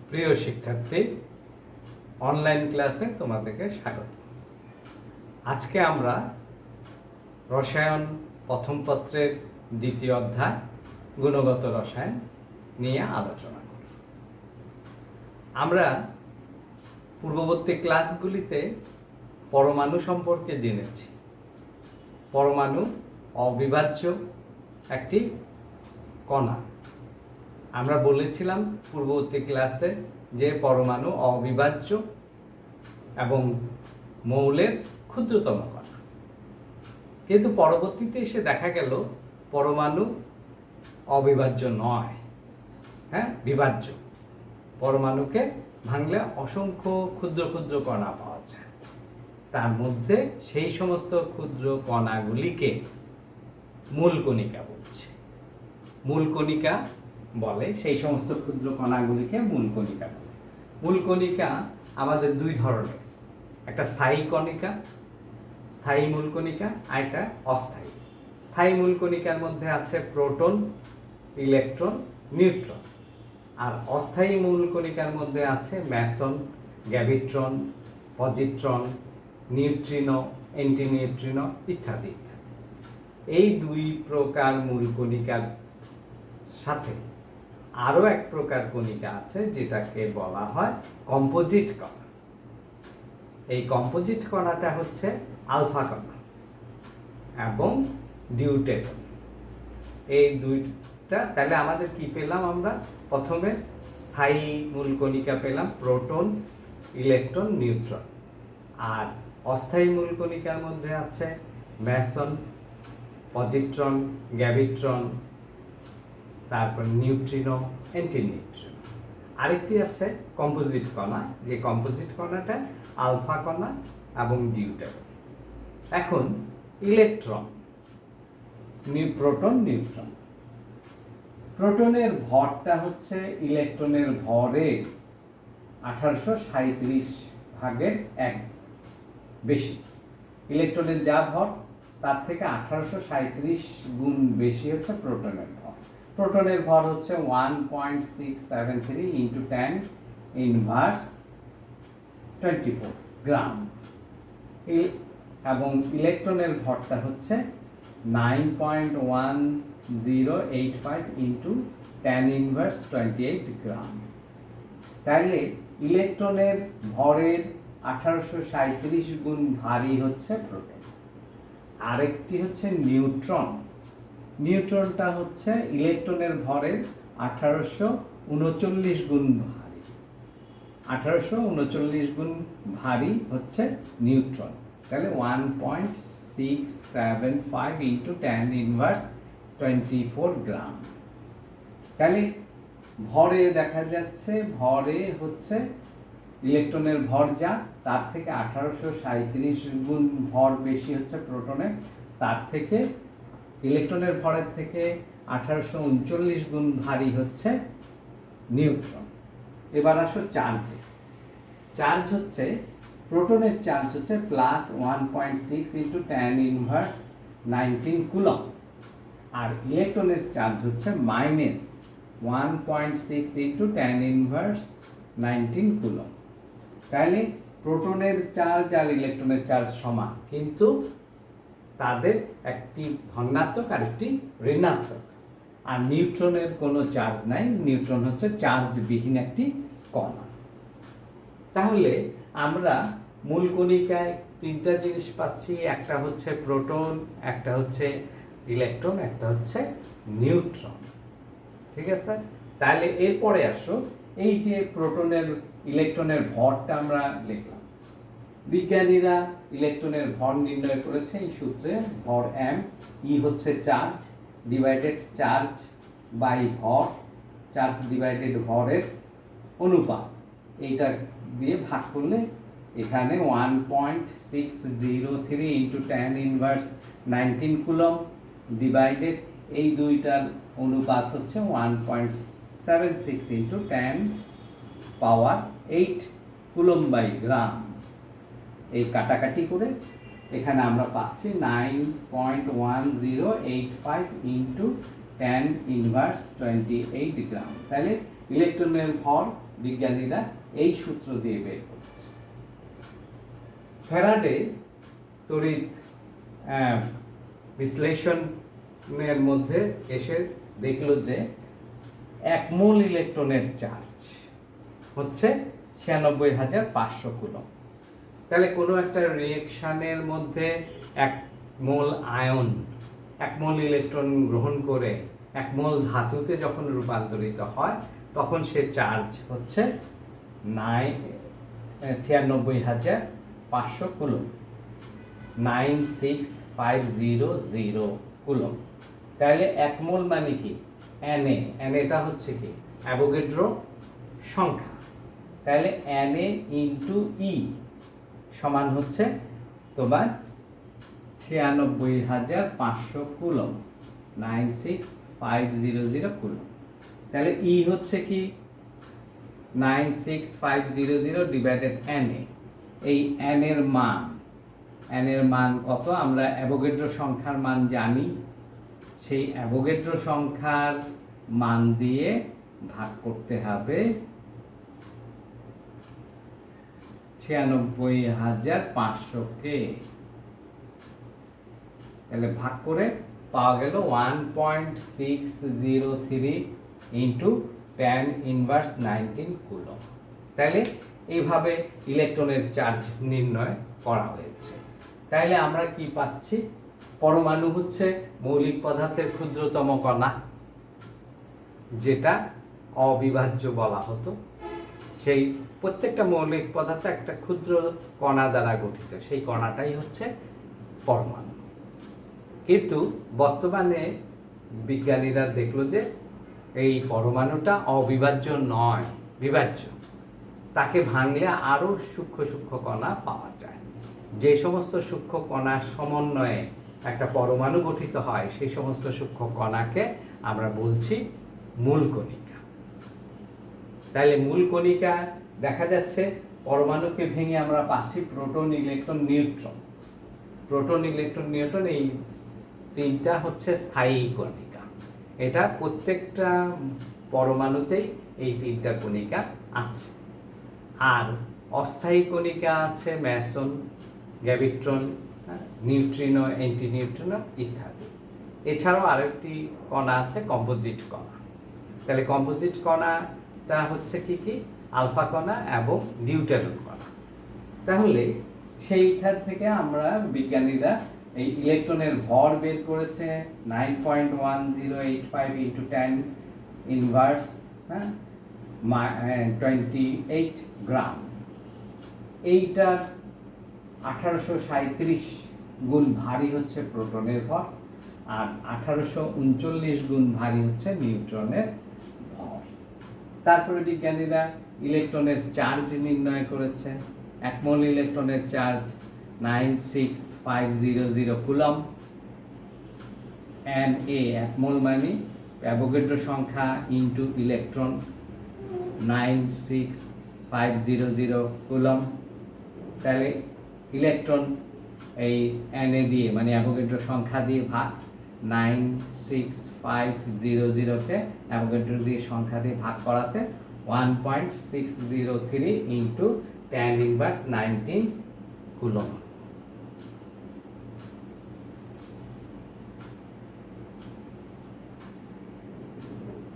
প্রিয় শিক্ষার্থী, অনলাইন ক্লাসে তোমাদেরকে স্বাগত। আজকে আমরা রসায়ন প্রথম পত্রের দ্বিতীয় অধ্যায় গুণগত রসায়ন নিয়ে আলোচনা করি। আমরা পূর্ববর্তী ক্লাসগুলিতে পরমাণু সম্পর্কে জেনেছি। পরমাণু অবিভাজ্য একটি কণা। আমরা বলেছিলাম পূর্ববর্তী ক্লাসে যে পরমাণু অবিভাজ্য এবং মৌলের ক্ষুদ্রতম কণা, কিন্তু পরবর্তীতে এসে দেখা গেল পরমাণু অবিভাজ্য নয়, বিভাজ্য। পরমাণুকে ভাঙলে অসংখ্য ক্ষুদ্র ক্ষুদ্র কণা পাওয়া যায়। তার মধ্যে সেই সমস্ত ক্ষুদ্র কণাগুলিকে মূলকণিকা বলছে। মূলকণিকা বলে সেই সমস্ত ক্ষুদ্র কণাগুলিকে মূলকণিকা বলে। মূলকণিকা আমাদের দুই ধরনের, একটা স্থায়ী কণিকা, স্থায়ী মূলকণিকা, আর একটা অস্থায়ী। স্থায়ী মূলকণিকার মধ্যে আছে প্রোটন, ইলেকট্রন, নিউট্রন। আর অস্থায়ী মূলকণিকার মধ্যে আছে ম্যাসন, গ্যাভিট্রন, পজিট্রন, নিউট্রিনো, অ্যান্টিনিউট্রিনো ইত্যাদি ইত্যাদি। এই দুই প্রকার মূলকণিকার সাথে আরও এক প্রকার কণিকা আছে যেটাকে বলা হয় কম্পোজিট কণা। এই কম্পোজিট কণাটা হচ্ছে আলফা কণা এবং ডিউটেরন। এই দুইটা, তাহলে আমাদের কি পেলাম? আমরা প্রথমে স্থায়ী মূলকণিকা পেলাম প্রোটন, ইলেকট্রন, নিউট্রন। আর অস্থায়ী মূলকণিকার মধ্যে আছে ম্যাসন, পজিট্রন, গ্যাভিট্রন, তারপর নিউট্রিনো, অ্যান্টিনিউট্রিনো। আরেকটি আছে কম্পোজিট কণা, যে কম্পোজিট কণাটা আলফা কণা এবং ডিউটেরন। এখন ইলেকট্রন, প্রোটন, নিউট্রন। প্রোটনের ভরটা হচ্ছে ইলেকট্রনের ভরের 1837 ভাগের 1 বেশি। ইলেকট্রনের যা ভর তার থেকে 1837 গুণ বেশি হচ্ছে প্রোটনের ভর। প্রোটনের ভর হচ্ছে 1.673 ইন্টু 10 ইনভার্স 24 গ্রাম। এবং ইলেকট্রনের ভরটা হচ্ছে 9.1085 ইন্টু 10 ইনভার্স 28 গ্রাম। তাইলে ইলেকট্রনের ভরের 1837 গুণ ভারী হচ্ছে প্রোটন। আরেকটি হচ্ছে নিউট্রন। নিউট্রনটা হচ্ছে ইলেকট্রনের ভরের 1839 গুণ ভারী। 1839 গুণ ভারী হচ্ছে নিউট্রন। তাহলে 1.675 ইন্টু 10 ইনভার্স 24 গ্রাম। তাহলে ভরে দেখা যাচ্ছে, ভরে হচ্ছে ইলেকট্রনের ভর যা, তার থেকে 1837 গুণ ভর বেশি হচ্ছে প্রোটনের। তার থেকে ইলেকট্রনের ভরের থেকে 1839 গুণ ভারী হচ্ছে নিউট্রন। এবার আসো চার্জে। চার্জ হচ্ছে প্রোটনের চার্জ হচ্ছে প্লাস 1.6 ইন্টু 10 ইনভার্স 19 কুলম। আর ইলেকট্রনের চার্জ হচ্ছে মাইনাস 1.6 ইন্টু 10 ইনভার্স 19 কুলম। তাহলে প্রোটনের চার্জ আর ইলেকট্রনের চার্জ সমান, কিন্তু তাদের একটি ধনাত্মক আর একটি ঋণাত্মক। আর নিউট্রনের কোনো চার্জ নাই, নিউট্রন হচ্ছে চার্জবিহীন একটি কণা। তাহলে আমরা মূলকণিকায় তিনটা জিনিস পাচ্ছি, একটা হচ্ছে প্রোটন, একটা হচ্ছে ইলেকট্রন, একটা হচ্ছে নিউট্রন। ঠিক আছে? তাহলে এরপরে আসো, এই যে প্রোটনের ইলেকট্রনের ভরটা আমরা লিখলাম। বিজ্ঞানীরা ইলেকট্রনের ভর নির্ণয় করেছে এই সূত্রে, ভর m, ই হচ্ছে চার্জ ডিভাইডেড চার্জ বাই ভর, চার্জ ডিভাইডেড ভরের অনুপাত। এইটা দিয়ে ভাগ করলে এখানে 1.603 ইন্টু 10 ইনভার্স 19 কুলম ডিভাইডেড এই দুইটার অনুপাত হচ্ছে 1.76 ইন্টু 10 পাওয়ার 8 কুলম বাই গ্রাম। এই কাটাকাটি করে এখানে আমরা পাচ্ছি 9.1085 ইন্টু 10 ইনভার্স 28 গ্রাম। তাহলে ইলেকট্রনের ভর বিজ্ঞানীরা এই সূত্র দিয়ে বের করেছে। ফ্যারাডে তড়িৎ বিশ্লেষণের মধ্যে এসে দেখল যে 1 মোল ইলেকট্রনের চার্জ হচ্ছে 96,500 কুলম্ব। তাহলে কোনো একটা রিঅ্যাকশনের মধ্যে 1 মোল আয়ন 1 মোল ইলেকট্রন গ্রহণ করে 1 মোল ধাতুতে যখন রূপান্তরিত হয় তখন সে চার্জ হচ্ছে 96,500 কুলম্ব, 96500 কুলম্ব। তাহলে 1 মোল মানে কি? Na হচ্ছে কি? অ্যাভোগাড্রো সংখ্যা। তাহলে Na ইন্টু ই সমান হচ্ছে তোমার 96,500 কুলম্ব, 96500 কুলম্ব। তাহলে ই হচ্ছে কি? 96500 ডিভাইডেড Na। এই n এর মান কত? আমরা অ্যাভোগাড্রো সংখ্যার মান জানি। সেই অ্যাভোগাড্রো সংখ্যার মান দিয়ে ভাগ করতে হবে 96,500-কে। তাহলে ভাগ করে পাওয়া গেল 1.603 ইন্টু 10⁻19 কুলম্ব। তাহলে এইভাবে ইলেকট্রনের চার্জ নির্ণয় করা হয়েছে। তাহলে আমরা কি পাচ্ছি? পরমাণু হচ্ছে মৌলিক পদার্থের ক্ষুদ্রতম কণা, যেটা অবিভাজ্য বলা হতো। সেই প্রত্যেকটা মৌলিক পদার্থ একটা ক্ষুদ্র কণা দ্বারা গঠিত, সেই কণাটাই হচ্ছে পরমাণু। কিন্তু বর্তমানে বিজ্ঞানীরা দেখলো যে এই পরমাণুটা অবিভাজ্য নয়, বিভাজ্য। তাকে ভাঙলে আরও সূক্ষ্ম সূক্ষ্ম কণা পাওয়া যায়। যে সমস্ত সূক্ষ্ম কণার সমন্বয়ে একটা পরমাণু গঠিত হয় সেই সমস্ত সূক্ষ্ম কণাকে আমরা বলছি মূল কণিকা। তাহলে মূল কণিকা দেখা যাচ্ছে পরমাণুকে ভেঙে আমরা পাচ্ছি proton, electron, neutron. Proton, electron, neutron এই তিনটা হচ্ছে স্থায়ী কণিকা। এটা প্রত্যেকটা পরমাণুতেই এই তিনটা কণিকা আছে। আর অস্থায়ী কণিকা আছে ম্যাসন, গ্র্যাভিট্রন, নিউট্রিনো, অ্যান্টিনিউট্রিনো ইত্যাদি। এছাড়াও আরেকটি কণা আছে কম্পোজিট কণা। তাহলে কম্পোজিট কণাটা হচ্ছে কি কি? আলফা কণা এবং নিউট্রন কণা। তাহলে সেইখান থেকে আমরা বিজ্ঞানীরা এই ইলেকট্রনের ভর বের করেছে 9.1085 ইন্টু 10⁻28 গ্রাম। এইটার 1837 গুণ ভারী হচ্ছে প্রোটনের ভর, আর 1839 গুণ ভারী হচ্ছে নিউট্রনের ভর। তারপরে বিজ্ঞানীরা ইলেকট্রনের চার্জ নির্ণয় করেছে। 1 মোল ইলেকট্রনের চার্জ 96500 কুলম্ব। Na 1 মোল মানে অ্যাভোগাড্রো সংখ্যা ইন্টু ইলেকট্রন, 96500 কুলম্ব। তাহলে ইলেকট্রন এই Na দিয়ে মানে অ্যাভোগাড্রো সংখ্যা দিয়ে ভাগ, 96500-কে অ্যাভোগাড্রো দিয়ে সংখ্যা দিয়ে ভাগ করাতে 1.603 ইন্টু 10⁻19 কুলম্ব।